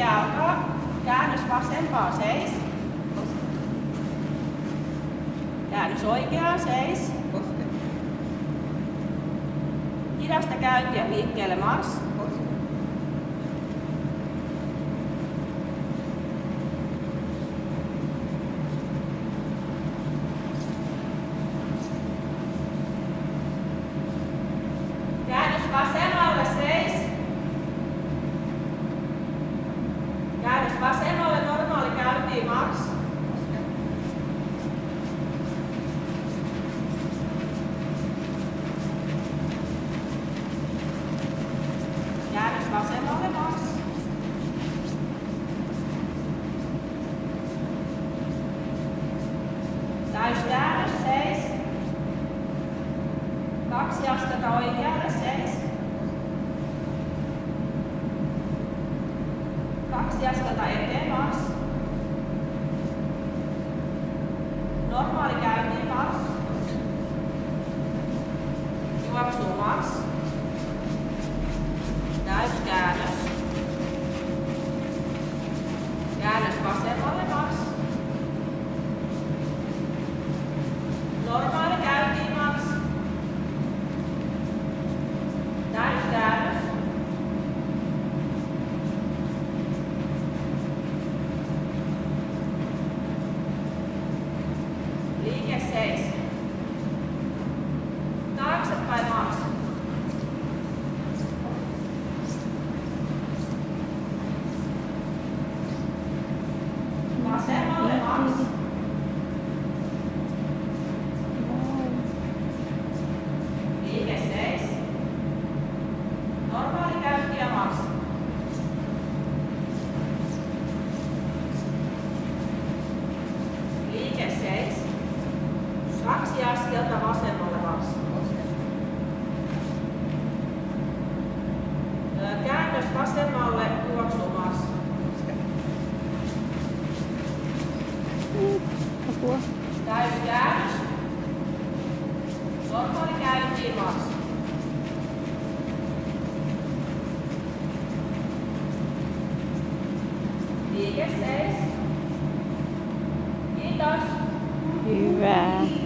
Liike alkaa. Käännös vasempaan seis. Käännös oikeaan seis. Hidasta käyntiä liikkeelle mars. Käännös vasemmalle seis. Käännös vasemmalle normaali käyntiin mars. Käännös vasemmalle mars. Täyskäännös seis. 2 askelta oikealle seis. 2 askelta eteen mars. Normaali käyntiin mars. Juoksuu mars. Täyskäännös. Käännös vasemmalle mars. Normaali käyntiin mars. Täyskäännös. Liike seis. Taaksepäin mars. Vasemmalle mars. Liike seis. Normaali käynti ja mars. Liike seis. 2 askelta vasemmalle mars. Käännös vasemmalle juoksu mars. Apua. Täyskäännös. Normaali käyntiin mars. Liike seis. Kiitos. Hyvä.